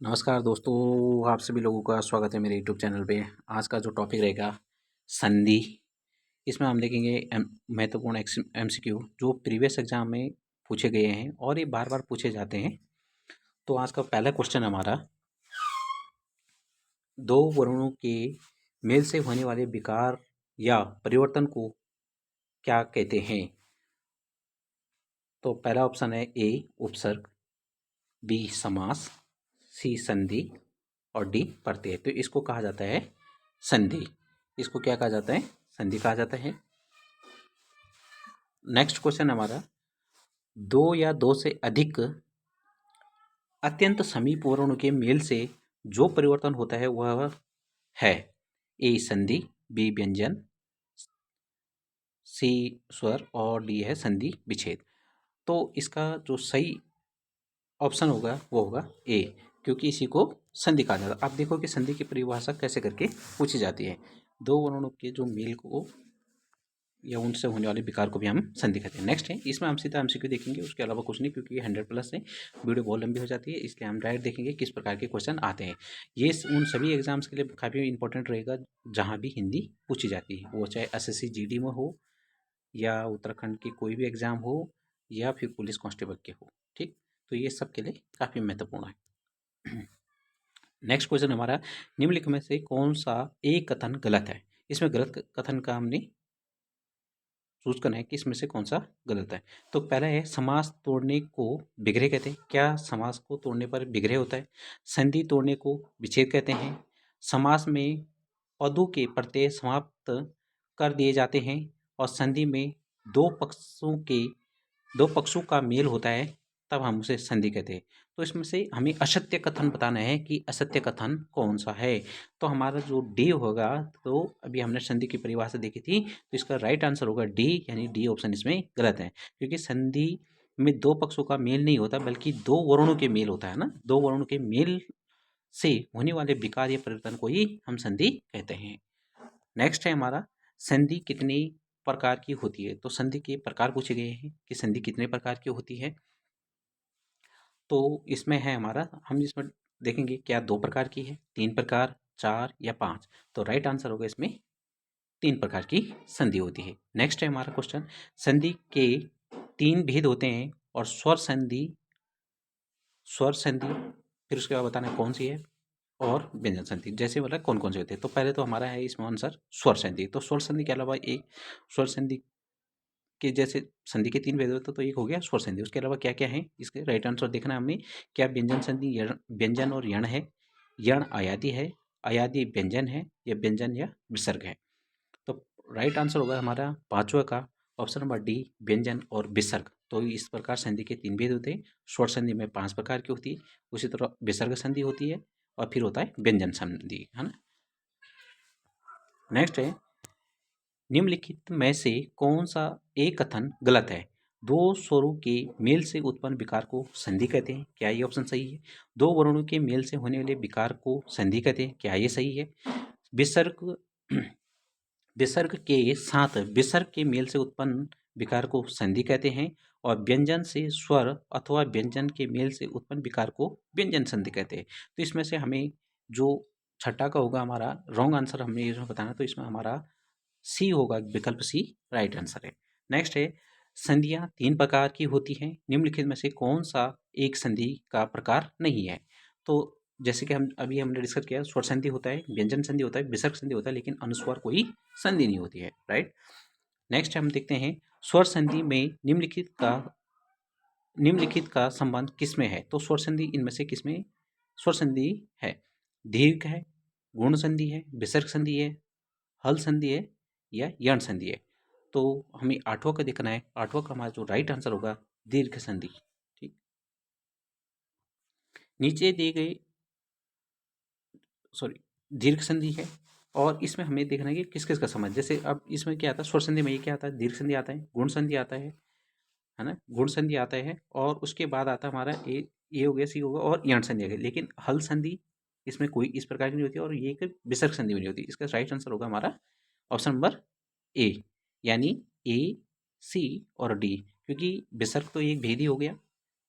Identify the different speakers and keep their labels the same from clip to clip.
Speaker 1: नमस्कार दोस्तों, आप सभी लोगों का स्वागत है मेरे यूट्यूब चैनल पे। आज का जो टॉपिक रहेगा संधि। इसमें हम देखेंगे महत्वपूर्ण एमसीक्यू जो प्रीवियस एग्जाम में पूछे गए हैं और ये बार बार पूछे जाते हैं। तो आज का पहला क्वेश्चन हमारा, दो वर्णों के मेल से होने वाले विकार या परिवर्तन को क्या कहते हैं? तो पहला ऑप्शन है ए उपसर्ग, बी समास, सी संधि और डी प्रत्यय। तो इसको कहा जाता है संधि। इसको क्या कहा जाता है? संधि कहा जाता है। नेक्स्ट क्वेश्चन हमारा, दो या दो से अधिक अत्यंत समीप वर्णों के मेल से जो परिवर्तन होता है वह है ए संधि, बी व्यंजन, सी स्वर और डी है संधि विच्छेद। तो इसका जो सही ऑप्शन होगा वो होगा ए, क्योंकि इसी को संधि कहा जाता है। आप देखो कि संधि की परिभाषा कैसे करके पूछी जाती है। दो वर्णों के जो मेल को या उनसे होने वाले विकार को भी हम संधि कहते हैं। नेक्स्ट है, इसमें हम सीधा एमसीक्यू देखेंगे, उसके अलावा कुछ नहीं, क्योंकि ये 100+ है। वीडियो बहुत लंबी हो जाती है, इसलिए हम डायरेक्ट देखेंगे किस प्रकार के क्वेश्चन आते हैं। ये उन सभी एग्जाम्स के लिए काफ़ी इंपॉर्टेंट रहेगा जहाँ भी हिंदी पूछी जाती है, वो चाहे एसएससी जीडी में हो या उत्तराखंड की कोई भी एग्जाम हो या फिर पुलिस कांस्टेबल के हो। ठीक, तो ये सब के लिए काफ़ी महत्वपूर्ण है। नेक्स्ट क्वेश्चन हमारा, निम्नलिखित में से कौन सा एक कथन गलत है? इसमें गलत कथन का हमने चूज करना है कि इसमें से कौन सा गलत है। तो पहला है, समास तोड़ने को बिगड़े कहते हैं। क्या समास को तोड़ने पर बिगड़े होता है? संधि तोड़ने को विच्छेद कहते हैं। समास में पदों के प्रत्यय समाप्त कर दिए जाते हैं और संधि में दो पक्षों के दो पक्षों का मेल होता है, तब हम उसे संधि कहते हैं। तो इसमें से हमें असत्य कथन बताना है कि असत्य कथन कौन सा है। तो हमारा जो डी होगा, तो अभी हमने संधि की परिभाषा देखी थी, तो इसका राइट आंसर होगा डी, यानी डी ऑप्शन इसमें गलत है। क्योंकि संधि में दो पक्षों का मेल नहीं होता, बल्कि दो वर्णों के मेल होता है ना। दो वर्णों के मेल से होने वाले विकार या परिवर्तन को ही हम संधि कहते हैं। नेक्स्ट है हमारा, संधि कितनी प्रकार की होती है? तो संधि के प्रकार पूछे गए हैं कि संधि कितने प्रकार की होती है। तो इसमें है हमारा, हम इसमें देखेंगे क्या दो प्रकार की है, तीन प्रकार, चार या पांच। तो राइट आंसर होगा इसमें तीन प्रकार की संधि होती है। नेक्स्ट है हमारा क्वेश्चन, संधि के तीन भेद होते हैं और स्वर संधि फिर उसके बाद बताना है कौन सी है, और व्यंजन संधि। जैसे मतलब कौन कौन से होते हैं। तो पहले तो हमारा है इसमें आंसर स्वर संधि। तो स्वर संधि के अलावा एक स्वर संधि के जैसे संधि के तीन भेद होते तो एक हो गया स्वर संधि। उसके अलावा क्या क्या है, इसके राइट आंसर देखना है हमें। क्या व्यंजन संधि व्यंजन और यण है, यण अयादि है, अयादि व्यंजन है, या व्यंजन या विसर्ग है। तो राइट आंसर होगा हमारा पांचवा का ऑप्शन नंबर डी, व्यंजन और विसर्ग। तो इस प्रकार संधि के तीन भेद होते हैं। स्वर संधि में 5 प्रकार की होती है, उसी तरह विसर्ग संधि होती है, और फिर होता है व्यंजन संधि, है ना। नेक्स्ट है, निम्नलिखित में से कौन सा एक कथन गलत है? दो स्वरों के मेल से उत्पन्न विकार को संधि कहते हैं। क्या ये ऑप्शन सही है? दो वर्णों के मेल से होने वाले विकार को संधि कहते हैं। क्या ये सही है? विसर्ग विसर्ग के साथ विसर्ग के मेल से उत्पन्न विकार को संधि कहते हैं, और व्यंजन से स्वर अथवा व्यंजन के मेल से उत्पन्न विकार को व्यंजन संधि कहते हैं। तो इसमें से हमें जो छठा का होगा हमारा रॉन्ग आंसर हमें इसमें बताना, तो इसमें हमारा सी होगा, विकल्प सी राइट आंसर है। नेक्स्ट है, संधियां तीन प्रकार की होती हैं, निम्नलिखित में से कौन सा एक संधि का प्रकार नहीं है? तो जैसे कि हमने डिस्कस किया, स्वर संधि होता है, व्यंजन संधि होता है, विसर्ग संधि होता है, लेकिन अनुस्वार कोई संधि नहीं होती है, राइट। नेक्स्ट हम देखते हैं, स्वर संधि में निम्नलिखित का संबंध किसमें है? तो स्वर संधि इनमें से किसमें स्वर संधि है? दीर्घ है, गुण संधि है, विसर्ग संधि है, हल संधि है, या यण संधि है। तो हमें आठवां का देखना है। आठवां का हमारा जो राइट आंसर होगा दीर्घ संधि। ठीक, नीचे दिए गए सॉरी दीर्घ संधि है, और इसमें हमें देखना है कि किस किस का संबंध। जैसे अब इसमें क्या आता है, स्वर संधि में ये क्या आता है, दीर्घ संधि आता है, गुण संधि आता है ना, गुण संधि आता है, और उसके बाद आता है हमारा ए हो गया, सी होगा, और यण संधि आ गई। लेकिन हल संधि इसमें कोई इस प्रकार की नहीं होती, और ये एक विसर्ग संधि भी नहीं होती। इसका राइट आंसर होगा हमारा ऑप्शन नंबर ए, यानी ए, सी और डी। क्योंकि विसर्ग तो एक भेद ही हो गया,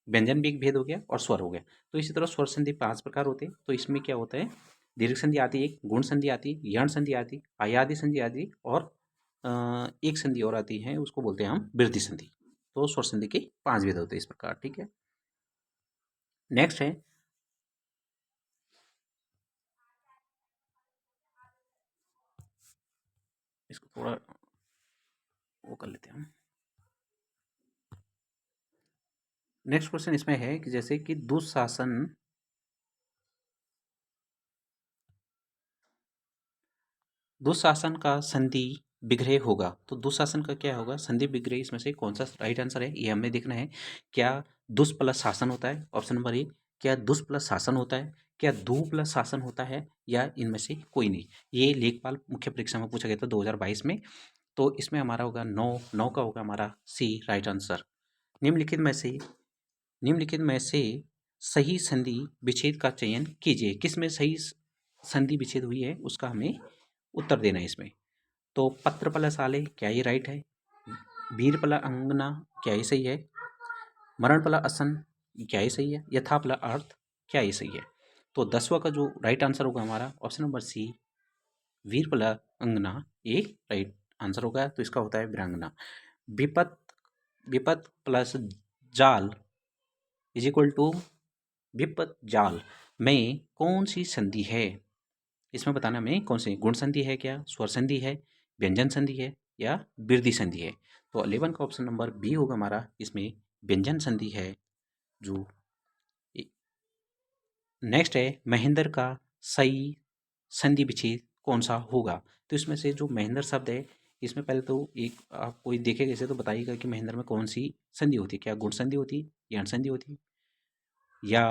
Speaker 1: व्यंजन भी एक भेद हो गया और स्वर हो गया। तो इसी तरह स्वर संधि 5 प्रकार होते हैं। तो इसमें क्या होता है, दीर्घ संधि आती है, एक गुण संधि आती है, यण संधि आती, अयादि संधि आती और एक संधि और आती है, उसको बोलते हैं हम वृद्धि संधि। तो स्वर संधि के 5 भेद होते हैं इस प्रकार। ठीक है, नेक्स्ट है, इसको थोड़ा वो कर लेते हैं हम। नेक्स्ट क्वेश्चन इसमें है कि जैसे कि दुशासन, दुशासन का संधि विग्रह होगा। तो दुशासन का क्या होगा, संधि विग्रह, इसमें से कौन सा राइट आंसर है ये हमें देखना है। क्या दुष प्लस शासन होता है, ऑप्शन नंबर ए, क्या दुष प्लस शासन होता है, क्या दु प्लस शासन होता है, या इनमें से कोई नहीं। ये लेखपाल मुख्य परीक्षा में पूछा गया था 2022 में। तो इसमें हमारा होगा नौ, नौ का होगा हमारा सी राइट आंसर। निम्नलिखित में से, निम्नलिखित में से सही संधि विच्छेद का चयन कीजिए। किस में सही संधि विच्छेद हुई है उसका हमें उत्तर देना है इसमें। तो पत्र प्लस आले, क्या ये राइट है। वीर प्लस अंगना, क्या ये सही है। मरण प्लस असन, क्या ये सही है। यथा प्लस अर्थ, क्या ये सही है। तो 10वां का जो राइट आंसर होगा हमारा ऑप्शन नंबर सी, वीर प्लस अंगना, ये राइट आंसर होगा। तो इसका होता है वीरांगना। विपत, विपत प्लस जाल इज इक्वल टू विपत जाल में कौन सी संधि है। इसमें बताना हमें कौन सी, गुण संधि है, क्या स्वर संधि है, व्यंजन संधि है, या वृद्धि संधि है। तो 11 का ऑप्शन नंबर बी होगा हमारा, इसमें व्यंजन संधि है जो। नेक्स्ट है, महेंद्र का सही संधि विच्छेद कौन सा होगा। तो इसमें से जो महेंद्र शब्द है, इसमें पहले तो एक आप कोई देखेगा इसे तो बताइएगा कि महेंद्र में कौन सी संधि होती है। क्या गुण संधि होती है, यण संधि होती है, या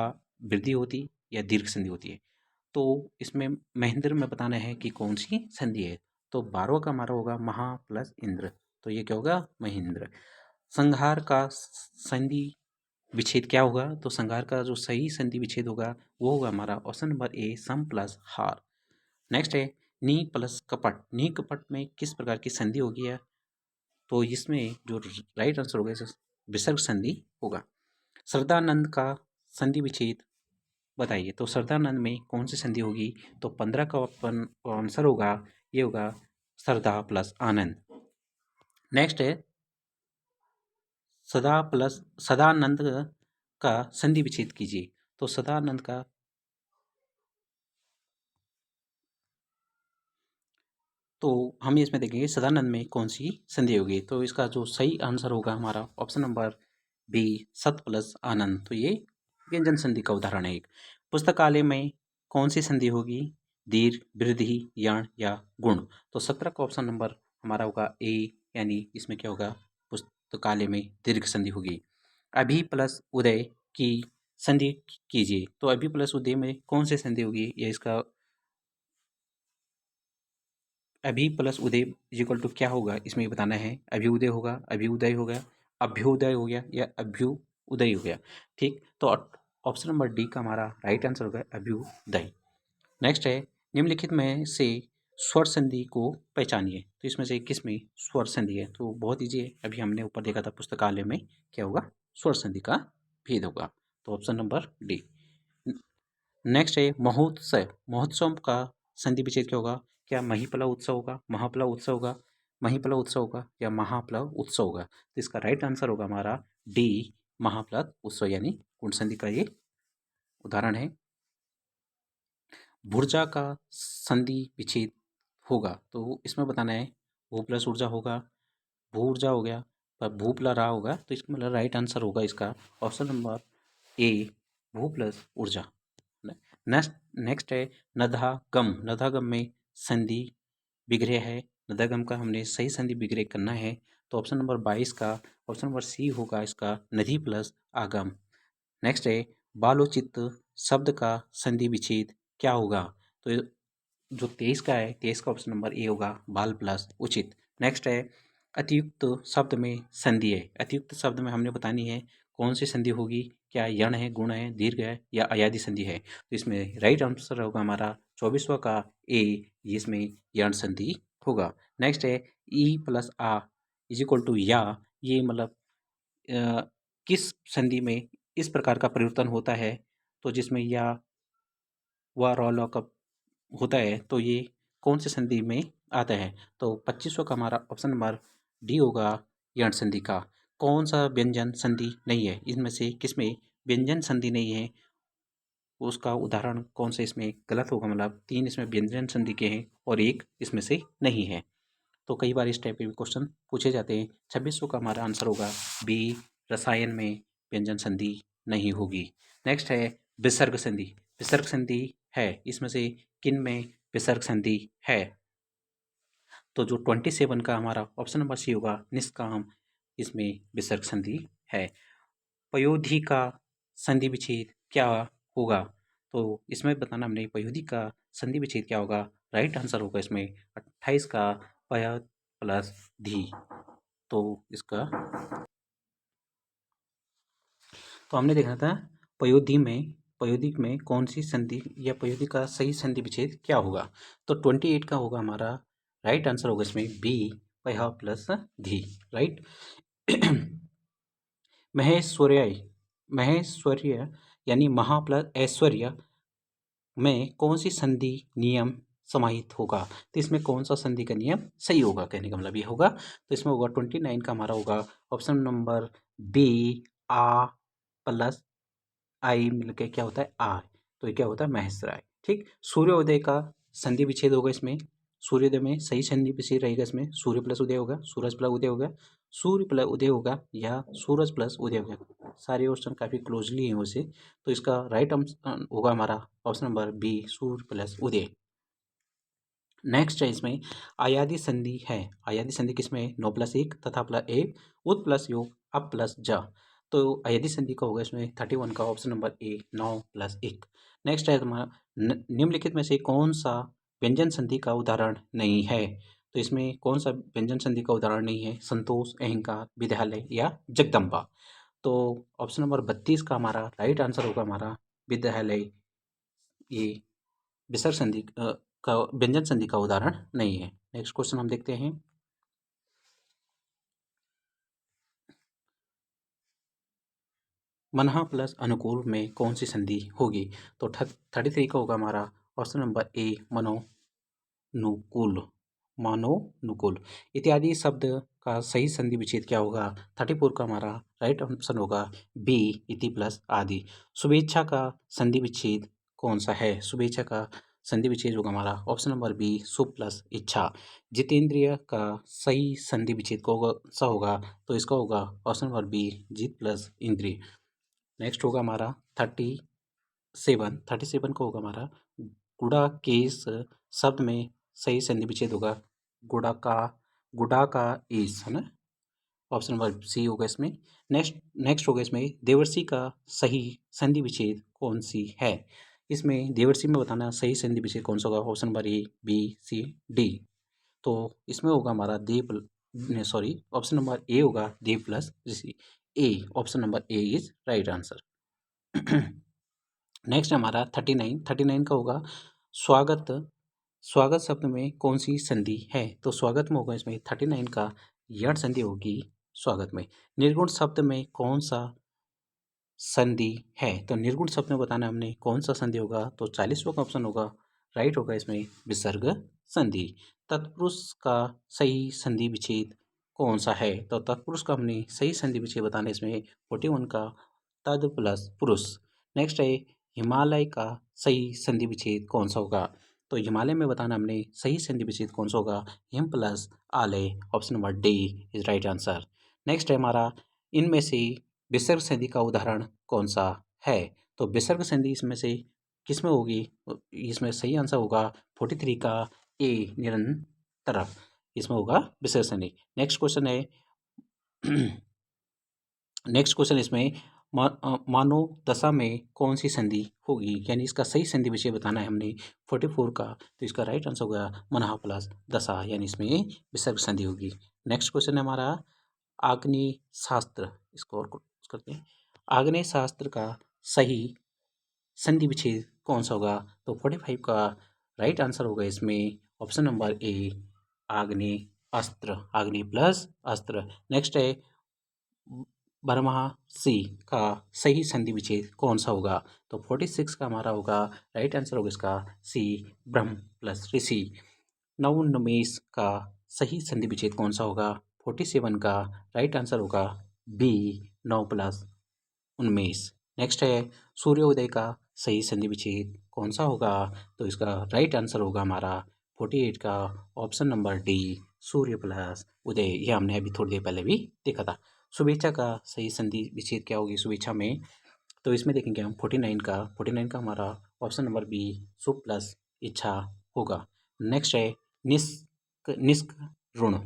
Speaker 1: वृद्धि होती, या दीर्घ संधि होती है। तो इसमें महेंद्र में बताना है कि कौन सी संधि है। तो 12वां का हमारा होगा महा प्लस इंद्र, तो ये क्या होगा, महेंद्र। संहार का संधि विच्छेद क्या होगा। तो संहार का जो सही संधि विच्छेद होगा वो होगा हमारा ऑप्शन नंबर ए, सम प्लस हार। नेक्स्ट है, नी प्लस कपट, नी कपट में किस प्रकार की संधि होगी है। तो इसमें जो राइट आंसर होगा विसर्ग संधि होगा। श्रद्धानंद का संधि विच्छेद बताइए। तो श्रद्धानंद में कौन सी संधि होगी। तो 15 का अपन आंसर होगा, ये होगा श्रद्धा प्लस आनंद। नेक्स्ट है, सदा प्लस सदानंद का संधि विच्छेद कीजिए। तो सदानंद का, तो हम इसमें देखेंगे सदानंद में कौन सी संधि होगी। तो इसका जो सही आंसर होगा हमारा ऑप्शन नंबर बी, सत प्लस आनंद। तो ये व्यंजन संधि का उदाहरण है एक। पुस्तकालय में कौन सी संधि होगी, दीर्घ, वृद्धि, यण, या गुण। तो 17 का ऑप्शन नंबर हमारा होगा ए, यानी इसमें क्या होगा, पुस्तकालय में दीर्घ संधि होगी। अभी प्लस उदय की संधि कीजिए। तो अभी प्लस उदय में कौन सी संधि होगी, या इसका अभी प्लस उदय इक्वल टू क्या होगा, इसमें बताना है। अभ्युदय होगा, अभ्युदय हो गया, अभ्युदय हो गया, या अभ्युदय हो गया। ठीक, तो ऑप्शन नंबर डी का हमारा राइट आंसर होगा अभ्युदय। नेक्स्ट है, निम्नलिखित में से स्वर संधि को पहचानिए। तो इसमें से किस में स्वर संधि है। तो बहुत ईजी है, अभी हमने ऊपर देखा था पुस्तकालय में क्या होगा, स्वर संधि का भेद होगा। तो ऑप्शन नंबर डी। नेक्स्ट है महोत्सव, महोत्सव का संधि विच्छेद क्या होगा। क्या महिपला उत्सव होगा, महापला उत्सव होगा, महिपला उत्सव होगा, या महापला उत्सव होगा। तो इसका राइट आंसर होगा हमारा डी, महापला उत्सव, यानी गुण संधि का ये उदाहरण है। भुर्जा का संधि विच्छेद होगा। तो इसमें बताना है, भू प्लस ऊर्जा होगा, भू ऊर्जा हो गया, पर भू प्लस रा होगा। तो इसका मतलब राइट आंसर होगा इसका ऑप्शन नंबर ए, भू प्लस ऊर्जा। नेक्स्ट, नेक्स्ट है नधागम, नधागम में संधि विग्रह है। नधागम का हमने सही संधि विग्रह करना है। तो ऑप्शन नंबर 22 का ऑप्शन नंबर सी होगा इसका, नधी प्लस आगम। नेक्स्ट है बालोचित शब्द का संधि विच्छेद क्या होगा। तो जो 23 का है, 23 का ऑप्शन नंबर ए होगा, बाल प्लस उचित। नेक्स्ट है अतियुक्त शब्द में संधि है। अतियुक्त शब्द में हमने बतानी है कौन सी संधि होगी। क्या यण है, गुण है, दीर्घ है, या अयादि संधि है। तो इसमें राइट आंसर होगा हमारा 24वां का ए, जिसमें यण संधि होगा। नेक्स्ट है ई प्लस आ इज इक्वल टू या, ये मतलब किस संधि में इस प्रकार का परिवर्तन होता है तो जिसमें या व र ल का होता है तो ये कौन से संधि में आता है? तो 2500 का हमारा ऑप्शन नंबर डी होगा यण संधि का। कौन सा व्यंजन संधि नहीं है? इनमें से किसमें व्यंजन संधि नहीं है? उसका उदाहरण कौन सा इसमें गलत होगा? मतलब 3 इसमें व्यंजन संधि के हैं और 1 इसमें से नहीं है। तो कई बार इस टाइप के भी क्वेश्चन पूछे जाते हैं। 2600 का हमारा आंसर होगा बी, रसायन में व्यंजन संधि नहीं होगी। नेक्स्ट है विसर्ग संधि। विसर्ग संधि है, इसमें से किन में विसर्ग संधि है? तो जो 27 का हमारा ऑप्शन नंबर सी होगा निष्काम, इसमें विसर्ग संधि है। पयोधी का संधि विच्छेद क्या होगा? तो इसमें बताना हमने पयोधी का संधि विच्छेद क्या होगा। राइट आंसर होगा इसमें 28 का पय प्लस धी। तो इसका तो हमने देखा था पयोधी में कौन सी संधि या पयोधी का सही संधि विच्छेद क्या होगा। तो 28 का होगा हमारा राइट आंसर होगा इसमें बी, पय प्लस धी। राइट। महेश्वर्य यानी महा प्लस ऐश्वर्य में कौन सी संधि नियम समाहित होगा? तो इसमें कौन सा संधि का नियम सही होगा, कहने का मतलब ये होगा। तो इसमें होगा 29 का हमारा होगा ऑप्शन नंबर बी, आ प्लस आई मिलकर क्या होता है आ। तो ये क्या होता है महेश्वराय। ठीक। सूर्योदय का संधि विच्छेद होगा इसमें। सूर्योदय में सही संधि विच्छेद रहेगा इसमें सूर्य प्लस उदय होगा, सूरज प्लस उदय होगा, सूर्य प्लस उदय होगा या सूरज प्लस उदय होगा। सारे ऑप्शन काफ़ी क्लोजली हैं वैसे। तो इसका राइट होगा हमारा ऑप्शन नंबर बी, सूर्य प्लस उदय। नेक्स्ट है इसमें आयादी संधि है। आयादी संधि किसमें? 9 प्लस 1 तथा प्लस 1 उत प्लस योग अप प्लस जा। तो आयादी संधि का होगा इसमें 31 का ऑप्शन नंबर ए, 9 प्लस 1। नेक्स्ट है तुम्हारा निम्नलिखित में से कौन सा व्यंजन संधि का उदाहरण नहीं है? तो इसमें कौन सा व्यंजन संधि का उदाहरण नहीं है? संतोष, अहंकार, विद्यालय या जगदम्बा। तो ऑप्शन नंबर 32 का हमारा राइट आंसर होगा हमारा विद्यालय। ये विसर्ग संधि का व्यंजन संधि का उदाहरण नहीं है। नेक्स्ट क्वेश्चन हम देखते हैं। मनहा प्लस अनुकूल में कौन सी संधि होगी? तो 33 का होगा हमारा ऑप्शन नंबर ए, मनोनुकूल। मानोनुकूल इत्यादि शब्द का सही संधि विच्छेद क्या होगा? 34 का हमारा राइट ऑप्शन होगा बी, इति प्लस आदि। शुभेच्छा का संधि विच्छेद कौन सा है? शुभेच्छा का संधि विच्छेद होगा हमारा ऑप्शन नंबर बी, शुभ प्लस इच्छा। जितेंद्रिय का सही संधि विच्छेद कौन सा होगा? तो इसका होगा ऑप्शन नंबर बी, जित प्लस इंद्रिय। नेक्स्ट होगा हमारा 37 को होगा हमारा गुड़ा केस शब्द में सही संधि विच्छेद होगा गुड़ा का ईस, है ना। ऑप्शन नंबर सी होगा इसमें। नेक्स्ट होगा इसमें देवर्षि का सही संधि विच्छेद कौन सी है? इसमें देवर्षि में बताना सही संधि विच्छेद कौन सा होगा। Option number A, B, C, D. तो इसमें होगा हमारा ऑप्शन नंबर ए होगा देव प्लस ऋषि। A, option number A is right answer. Next हमारा 39 का होगा स्वागत। स्वागत शब्द में कौन सी संधि है? तो स्वागत में होगा इसमें 39 का यण संधि होगी स्वागत में। निर्गुण शब्द में कौन सा संधि है? तो निर्गुण शब्द में बताना हमने कौन सा संधि होगा। तो 40वां का ऑप्शन होगा राइट होगा इसमें विसर्ग संधि। तत्पुरुष का सही संधि विच्छेद कौन सा है? तो तत्पुरुष का हमने सही संधि विच्छेद बताना इसमें 41 का तद प्लस पुरुष। नेक्स्ट है हिमालय का सही संधि विच्छेद कौन सा होगा? तो हिमालय में बताना हमने सही संधि विच्छेद कौन सा होगा। हिम प्लस आलय, option number D is right answer. Next है हमारा इनमें से विसर्ग संधि का उदाहरण कौन सा है? तो विसर्ग संधि इसमें से किसमें होगी? इसमें सही आंसर होगा 43 का ए, निरंतर। इसमें होगा विसर्ग संधि। नेक्स्ट क्वेश्चन है नेक्स्ट क्वेश्चन इसमें मानव दशा में कौन सी संधि होगी, यानी इसका सही संधि विषय बताना है हमने 44 का। तो इसका राइट आंसर होगा मनहा प्लस दशा, यानी इसमें विसर्ग संधि होगी। नेक्स्ट क्वेश्चन है हमारा आग्नेय शास्त्र। इसको और करते हैं। आग्नेय शास्त्र का सही संधि विच्छेद कौन सा होगा? तो 45 का राइट आंसर होगा इसमें ऑप्शन नंबर ए, आग्नेय अस्त्र। आग्नेय प्लस अस्त्र। नेक्स्ट है बरमहा सी का सही संधि विच्छेद कौन सा होगा? तो 46 का हमारा होगा, राइट आंसर होगा इसका सी, ब्रह्म प्लस ऋषि। नवोन्मेष का सही संधि विच्छेद कौन सा होगा? 47 का राइट आंसर होगा बी, नव प्लस उन्मेष। नेक्स्ट है, सूर्योदय का सही संधि विच्छेद कौन सा होगा? तो इसका राइट आंसर होगा हमारा 48 का ऑप्शन नंबर डी, सूर्य प्लस उदय। ये हमने अभी थोड़ी देर पहले भी देखा था। शुभेच्छा का सही संधि विच्छेद क्या होगी शुभेच्छा में? तो इसमें देखेंगे हम 49 का हमारा ऑप्शन नंबर बी, शुभ प्लस इच्छा होगा। नेक्स्ट है,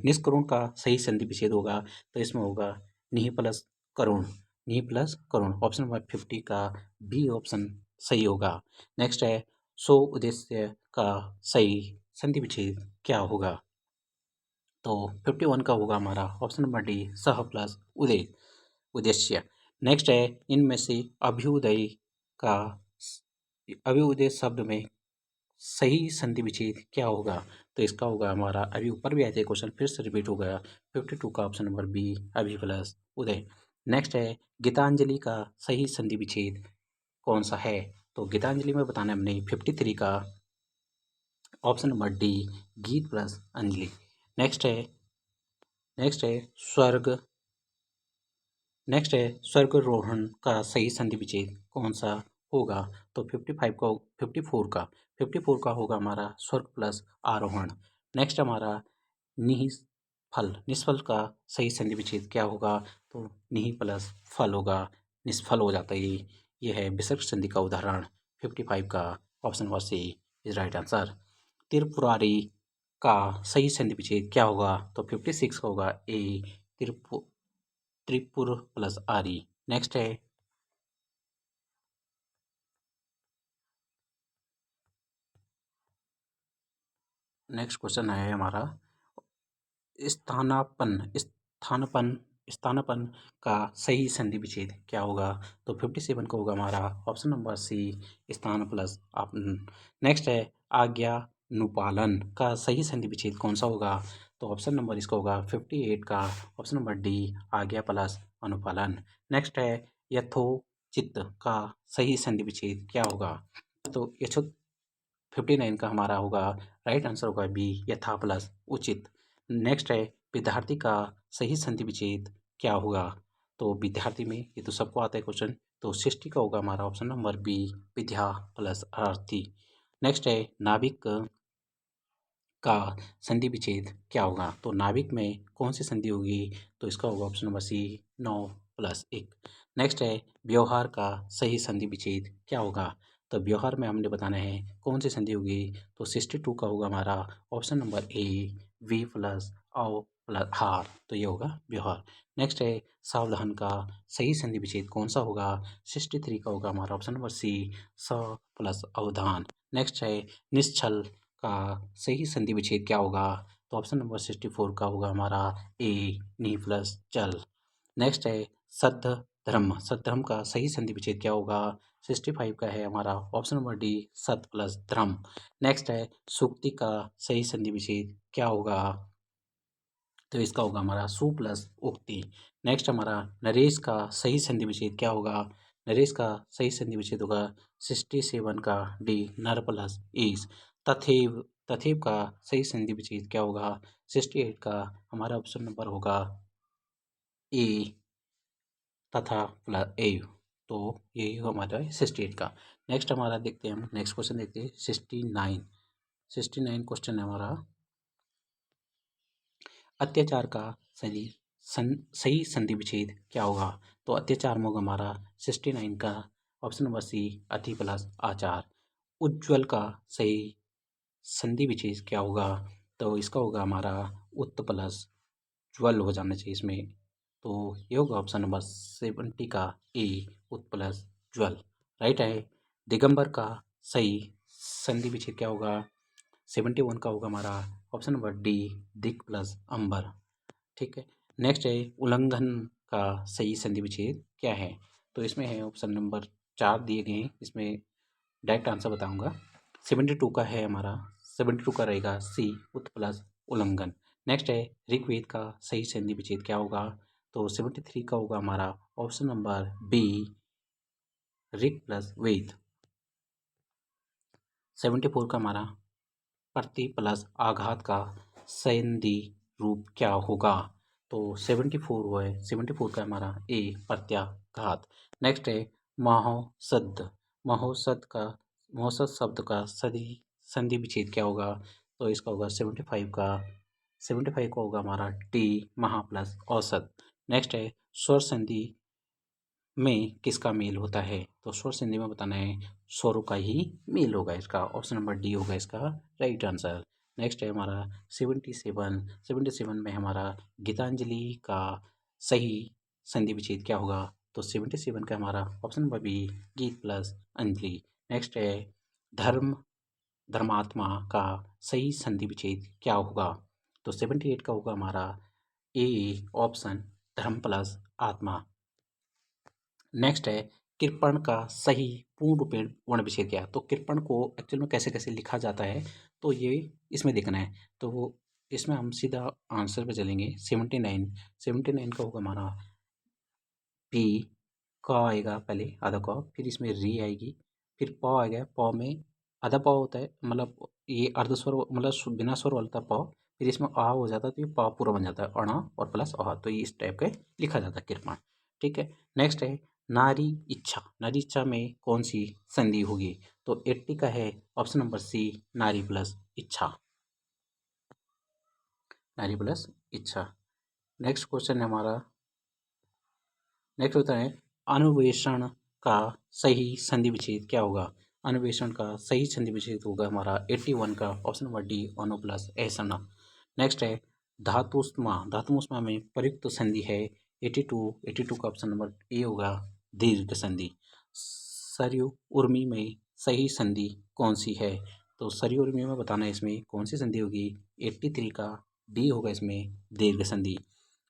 Speaker 1: निष्करुण का सही संधि विच्छेद होगा, तो इसमें होगा निहि प्लस करुण, निहि प्लस करुण। ऑप्शन नंबर 50 का बी ऑप्शन सही होगा। नेक्स्ट है, सो उद्देश्य का सही संधि विच्छेद क्या होगा? तो 51 का होगा हमारा ऑप्शन नंबर डी, सह प्लस उद्देश्य। नेक्स्ट है, इनमें से अभ्युदय शब्द में सही संधि विच्छेद क्या होगा? तो इसका होगा हमारा, अभी ऊपर भी आए थे क्वेश्चन, फिर से रिपीट हो गया, 52 का ऑप्शन नंबर बी, अभि प्लस उदय। नेक्स्ट है, गीतांजलि का सही संधि विच्छेद कौन सा है? तो गीतांजलि में बताना है हमने 53 का ऑप्शन नंबर डी, गीत प्लस अंजलि। नेक्स्ट है स्वर्ग नेक्स्ट है, स्वर्गारोहण का सही संधि विच्छेद कौन सा होगा? तो 54 का होगा हमारा स्वर्ग प्लस आरोहण। नेक्स्ट हमारा निष्फल का सही संधि विच्छेद क्या होगा? तो निहि प्लस फल होगा, निष्फल हो जाता है ये है विसर्ग संधि का उदाहरण। 55 का option number C is right answer. त्रिपुरारी का सही संधि विच्छेद क्या होगा? तो 56 का होगा ए, त्रिपुर प्लस आरी। नेक्स्ट है, नेक्स्ट क्वेश्चन है हमारा, स्थानापन्न स्थानापन्न का सही संधि विच्छेद क्या होगा? तो 57 का होगा हमारा ऑप्शन नंबर सी, स्थान प्लस आपन। नेक्स्ट है, आज्ञानुपालन का सही संधि विच्छेद कौन सा होगा? तो ऑप्शन नंबर इसका होगा 58 का ऑप्शन नंबर डी, आज्ञा प्लस अनुपालन। नेक्स्ट है, यथोचित का सही संधि विच्छेद क्या होगा? तो यथोचित 59 का हमारा होगा, राइट आंसर होगा बी, यथा प्लस उचित। नेक्स्ट है, विद्यार्थी का सही संधि विच्छेद क्या होगा? तो विद्यार्थी में ये तो सबको आता है क्वेश्चन, तो 60 का होगा हमारा ऑप्शन नंबर बी, विद्या प्लस अर्थी। नेक्स्ट है, नाविक का संधि विच्छेद क्या होगा? तो नाविक में कौन सी संधि होगी? तो इसका होगा option number C, 9 plus 1। Next है, व्यवहार का सही संधि विच्छेद क्या होगा? तो व्यवहार में हमने बताना है कौन सी संधि होगी? तो 62 का होगा हमारा ऑप्शन नंबर ए, वी प्लस औ प्लस हार, तो ये होगा व्यवहार। नेक्स्ट है, सावधान का सही संधि विच्छेद कौन सा होगा? 63 का होगा हमारा ऑप्शन नंबर सी, स प्लस अवधान। नेक्स्ट है, निश्चल का सही संधि विच्छेद क्या होगा? तो ऑप्शन नंबर 64 का होगा हमारा ए, नी प्लस चल। नेक्स्ट है, सद् धर्म का सही संधि विच्छेद क्या होगा? 65 का है हमारा ऑप्शन नंबर डी, सत प्लस धर्म। नेक्स्ट है, सूक्ति का सही संधि विच्छेद क्या होगा? तो इसका होगा हमारा सु प्लस उक्ति। नेक्स्ट हमारा, नरेश का सही संधि विच्छेद क्या होगा? नरेश का सही संधि विच्छेद होगा 67 का डी, नर प्लस ईस। तथेव का सही संधि विच्छेद क्या होगा? 68 का हमारा ऑप्शन नंबर होगा ए, तथा प्लस एव, तो यही होगा हमारा 68 का। नेक्स्ट हमारा देखते हैं, हम नेक्स्ट क्वेश्चन देखते हैं 69 क्वेश्चन है हमारा, अत्याचार का सही संधि विच्छेद क्या होगा? तो अत्याचार में होगा हमारा 69 का ऑप्शन नंबर सी, अति प्लस आचार। उज्ज्वल का सही संधि विच्छेद क्या होगा? तो इसका होगा हमारा उत्त प्लस ज्वल हो जाना चाहिए इसमें, तो ये होगा ऑप्शन नंबर 70 का ए, उत्त प्लस ज्वल, राइट है। दिगंबर का सही संधि विच्छेद क्या होगा? 71 का होगा हमारा ऑप्शन नंबर डी, दिक प्लस अंबर, ठीक है। नेक्स्ट है, उल्लंघन का सही संधि विच्छेद क्या है? तो इसमें है ऑप्शन नंबर 4 दिए गए हैं, इसमें डायरेक्ट आंसर बताऊंगा। 72 का है हमारा, 72 का रहेगा सी, उत्त प्लस उल्लंघन। नेक्स्ट है, ऋग्वेद का सही संधि विच्छेद क्या होगा? तो 73 का होगा हमारा ऑप्शन नंबर बी ऋक प्लस वेद। 74 का हमारा प्रति प्लस आघात का संधि रूप क्या होगा? तो 74 वो है, 74 का हमारा ए प्रत्याघात। नेक्स्ट है महोसद। महोसद शब्द का संधि विच्छेद क्या होगा? तो इसका होगा 75 का होगा हमारा टी महा प्लस औसत। नेक्स्ट है स्वर संधि में किसका मेल होता है? तो स्वर संधि में बताना है स्वरों का ही मेल होगा, इसका ऑप्शन नंबर डी होगा इसका राइट आंसर। नेक्स्ट है हमारा 77 में हमारा गीतांजलि का सही संधि विच्छेद क्या होगा? तो 77 का हमारा ऑप्शन नंबर बी गीत प्लस अंजलि। नेक्स्ट है धर्मात्मा का सही संधि विच्छेद क्या होगा? तो 78 का होगा हमारा ए ऑप्शन धर्म प्लस आत्मा। नेक्स्ट है कृपण का सही पूर्ण रूपेण वर्ण विच्छेद क्या है? तो कृपण को एक्चुअल में कैसे कैसे लिखा जाता है तो ये इसमें देखना है। तो वो इसमें हम सीधा आंसर पे चलेंगे। 79 का होगा हमारा पी। क आएगा पहले आधा क, फिर इसमें री आएगी, फिर प आएगा। प में आधा प होता है, मतलब ये अर्धस्वर मतलब बिना स्वर वाला प, फिर इसमें आ हो जाता है तो ये प पूरा बन जाता है अणा और प्लस अह, तो ये इस टाइप का लिखा जाता है कृपण। ठीक है। नेक्स्ट है नारी इच्छा। नारी इच्छा में कौन सी संधि होगी? तो 80 का है ऑप्शन नंबर सी नारी प्लस इच्छा। नारी प्लस इच्छा। नेक्स्ट क्वेश्चन है हमारा, नेक्स्ट होता है अन्वेषण का सही संधि विच्छेद क्या होगा? अन्वेषण का सही संधि विच्छेद होगा हमारा 81 का ऑप्शन नंबर डी अनु प्लस ऐसा। नेक्स्ट है धातुष्मा। धातुष्मा में प्रयुक्त संधि है 82 का ऑप्शन नंबर ए होगा दीर्घ संधि। सरयू उर्मी में सही संधि कौन सी है? तो सरयू उर्मी में बताना है इसमें कौन सी संधि होगी? 83 का डी होगा इसमें दीर्घ संधि।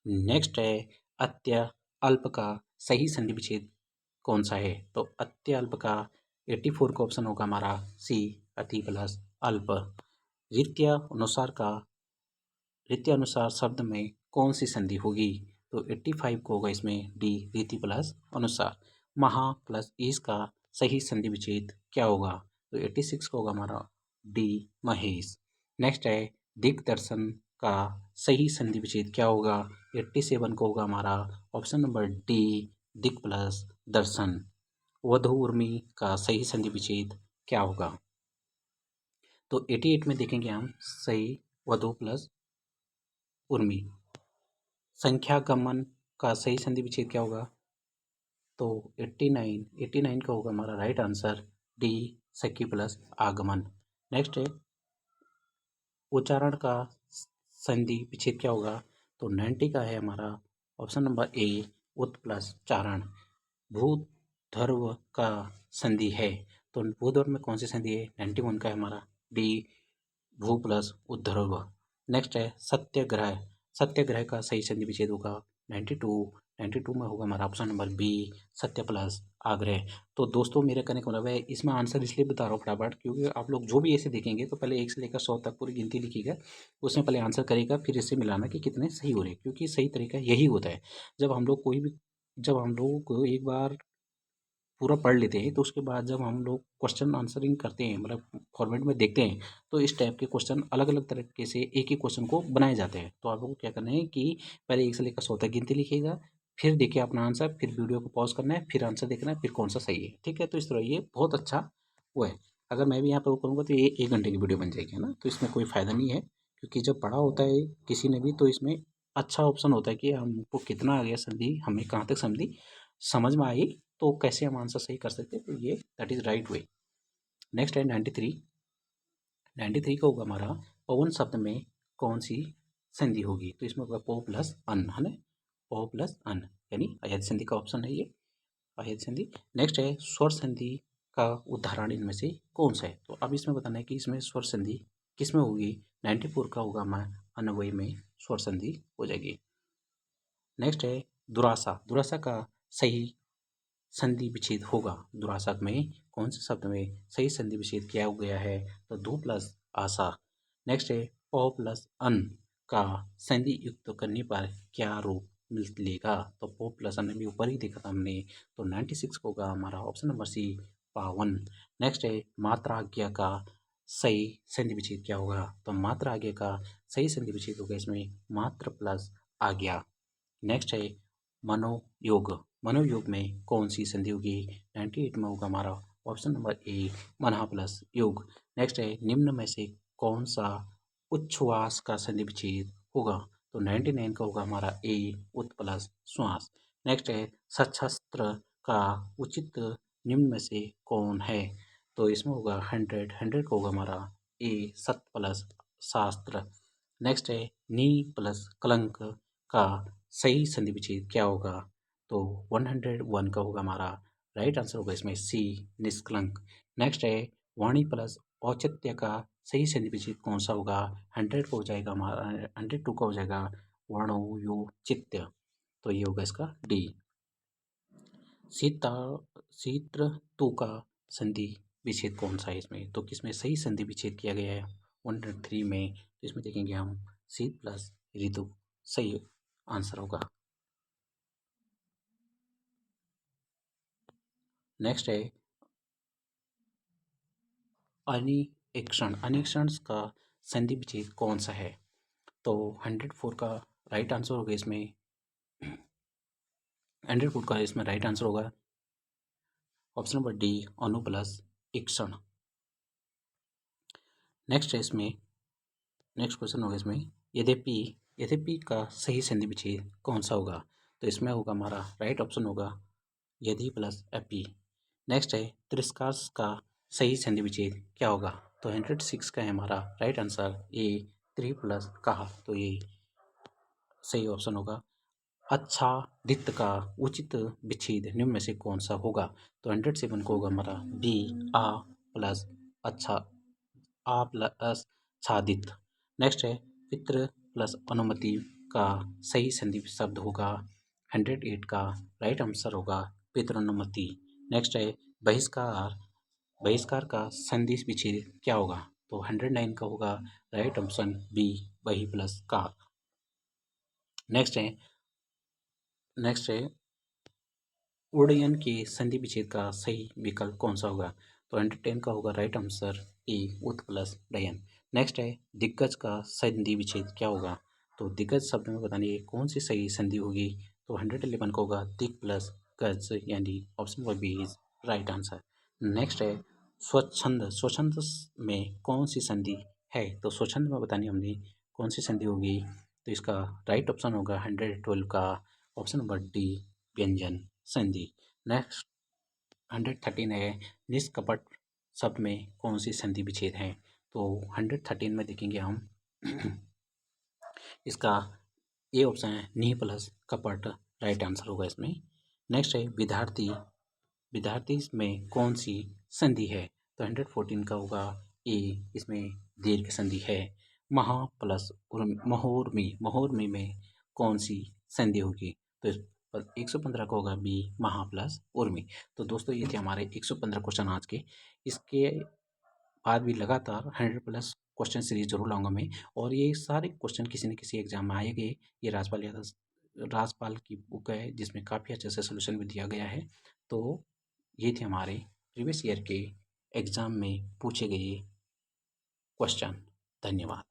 Speaker 1: नेक्स्ट है अत्य अल्प का सही संधि विच्छेद कौन सा है? तो अत्य अल्प का 84 का ऑप्शन होगा हमारा सी अति प्लस अल्प। रीत्या अनुसार शब्द में कौन सी संधि होगी? तो 85 को होगा इसमें डी रीति प्लस अनुसार। महा प्लस ईस का सही संधि विच्छेद क्या होगा? तो 86 को होगा हमारा डी महेश। नेक्स्ट है दिग्दर्शन का सही संधि विच्छेद क्या होगा? 87 को होगा हमारा ऑप्शन नंबर डी दिक प्लस दर्शन। वधु उर्मी का सही संधि विच्छेद क्या होगा? तो 88 में देखेंगे हम सही वधु प्लस उर्मी। संख्यागमन का सही संधि विच्छेद क्या होगा? तो 89 का होगा हमारा राइट आंसर डी सखी प्लस आगमन। नेक्स्ट है उच्चारण का संधि विच्छेद क्या होगा? तो 90 का है हमारा ऑप्शन नंबर ए उत प्लस चारण। भूधर्व का संधि है, तो भूधर्व में कौन सी संधि है? 91 का है हमारा डी भू प्लस उद्धर्व। नेक्स्ट है सत्याग्रह। सत्याग्रह का सही संधि विच्छेद होगा 92 में होगा हमारा ऑप्शन नंबर बी सत्य प्लस आग्रह। तो दोस्तों मेरे कहने का मतलब है इसमें आंसर इसलिए बता रहा हूँ फटाफट क्योंकि आप लोग जो भी ऐसे देखेंगे तो पहले 1 से लेकर 100 तक पूरी गिनती लिखिएगा, उसमें पहले आंसर करेगा फिर इससे मिलाना कि कितने सही हो रहे हैं, क्योंकि सही तरीका यही होता है। जब हम लोग को एक बार पूरा पढ़ लेते हैं तो उसके बाद जब हम लोग क्वेश्चन आंसरिंग करते हैं मतलब फॉर्मेट में देखते हैं तो इस टाइप के क्वेश्चन अलग अलग तरीके से एक ही क्वेश्चन को बनाए जाते हैं। तो आप लोगों को क्या करना है कि पहले 1 से लेकर 100 तक गिनती लिखिएगा, फिर देखिए अपना आंसर, फिर वीडियो को पॉज करना है, फिर आंसर देखना है, फिर कौन सा सही है। ठीक है, तो इस तरह ये बहुत अच्छा वो है। अगर मैं भी यहाँ पर वो करूँगा तो ये 1 घंटे की वीडियो बन जाएगी, है ना। तो इसमें कोई फ़ायदा नहीं है क्योंकि जब पढ़ा होता है किसी ने भी तो इसमें अच्छा ऑप्शन होता है कि हमको कितना आ गया संधि, हमें कहाँ तक संधि समझ में आई, तो कैसे हम आंसर सही कर सकते हैं, तो ये that is right way. Next है 93 का होगा हमारा पवन शब्द में कौन सी संधि होगी? तो इसमें होगा पो प्लस अन, है ना, पो प्लस अन यानी अयध संधि का ऑप्शन है ये, अयध संधि। नेक्स्ट है स्वर संधि का उदाहरण इनमें से कौन सा है? तो अब इसमें बताना है कि इसमें स्वर संधि किस में होगी? 94 का होगा हमारा अनवय में स्वर संधि हो जाएगी। नेक्स्ट है दुरासा। दुरासा का सही संधि विच्छेद होगा? दुरासा में कौन से शब्द में सही संधि विच्छेद किया गया है? तो धू प्लस आशा। नेक्स्ट है प प्लस अन का संधि युक्त करने पर क्या रूप मिलेगा। तो पॉपुलेशन अभी ऊपर ही देखा था हमने, तो 96 होगा हमारा ऑप्शन नंबर सी 52। नेक्स्ट है मात्रा आज्ञा का सही संधि विच्छेद क्या होगा? तो मात्रा आज्ञा का सही संधि विच्छेद होगा इसमें मात्र प्लस आज्ञा। नेक्स्ट है मनोयोग, मनोयोग में कौन सी संधि होगी? 98 में होगा हमारा ऑप्शन नंबर ए मना प्लस योग। नेक्स्ट है निम्न में से कौन सा उच्छ्वास का संधि विच्छेद होगा? तो 99 का होगा हमारा ए उत प्लस श्वास। नेक्स्ट है सशस्त्र का उचित निम्न में से कौन है? तो इसमें होगा 100, 100 का होगा हमारा ए सत प्लस शास्त्र। नेक्स्ट है नी प्लस कलंक का सही संधि विच्छेद क्या होगा? तो 101 का होगा हमारा राइट आंसर होगा इसमें सी निष्कलंक। नेक्स्ट है वाणी प्लस औचित्य का सही संधि विच्छेद कौन सा होगा? 100 का हो जाएगा हमारा, 102 का हो जाएगा वर्णोचित्य। तो ये होगा इसका डी। सीता सीत्र तु का संधि विच्छेद कौन सा है इसमें? तो किसमें सही संधि विच्छेद किया गया है? 103 में। तो इसमें देखेंगे हम शीत प्लस ऋतु सही आंसर होगा। नेक्स्ट है अनिक्षण, अनिक्षण का संधि विच्छेद कौन सा है? तो 104 का राइट आंसर होगा इसमें, 104 का इसमें राइट आंसर होगा ऑप्शन नंबर डी अनु प्लस इक्षण। नेक्स्ट है इसमें, नेक्स्ट क्वेश्चन होगा इसमें यद्यपि, यद्यपि का सही संधि विच्छेद कौन सा होगा? तो इसमें होगा हमारा राइट ऑप्शन होगा यदि प्लस एपी। नेक्स्ट है तिरस्कार का सही संधि विच्छेद क्या होगा? तो 106 का है हमारा राइट आंसर ए 3 प्लस कहा। तो ये सही ऑप्शन होगा। आच्छादित का उचित विच्छेद निम्न में से कौन सा होगा? तो 107 को होगा हमारा बी आ प्लस अच्छा आ प्लस छादित। नेक्स्ट है पितृ प्लस अनुमति का सही संधि शब्द होगा 108 का राइट आंसर होगा पितृनुमति। नेक्स्ट है बहिष्कार, बहिष्कार का संधि विच्छेद क्या होगा? तो 109 का होगा राइट ऑप्शन बी बही प्लस का। नेक्स्ट है, नेक्स्ट है उड्डयन के संधि विच्छेद का सही विकल्प कौन सा होगा? तो 110 का होगा राइट आंसर ए उत प्लस डयन। नेक्स्ट है दिग्गज का संधि विच्छेद क्या होगा? तो दिग्गज शब्द में बताने कौन सी सही संधि होगी? तो 111 का होगा दिग प्लस गज, यानी option number B is right answer. Next है स्वच्छंद, स्वच्छंद में कौन सी संधि है? तो स्वच्छंद में बतानी हमने कौन सी संधि होगी? तो इसका राइट ऑप्शन होगा 112 का ऑप्शन नंबर डी व्यंजन संधि। नेक्स्ट 113 है निष्कपट शब्द में कौन सी संधि विच्छेद है? तो 113 में देखेंगे हम इसका ए ऑप्शन है नी प्लस कपट राइट आंसर होगा इसमें। नेक्स्ट है विद्यार्थी, विद्यार्थी में कौन सी संधि है? तो 114 का होगा ए, इसमें दीर्घ संधि है। महा प्लस महोर्मी, महोर्मी में कौन सी संधि होगी? तो 115 का होगा बी महा प्लस उर्मी। तो दोस्तों ये थे हमारे 115 क्वेश्चन आज के। इसके बाद भी लगातार 100 प्लस क्वेश्चन सीरीज जरूर लाऊंगा मैं, और ये सारे क्वेश्चन किसी न किसी एग्जाम में आएंगे। ये राजपाल यादव, राजपाल की बुक है जिसमें काफ़ी अच्छे से सोल्यूशन भी दिया गया है। तो ये थे हमारे प्रीवियस ईयर के एग्ज़ाम में पूछे गए क्वेश्चन। धन्यवाद।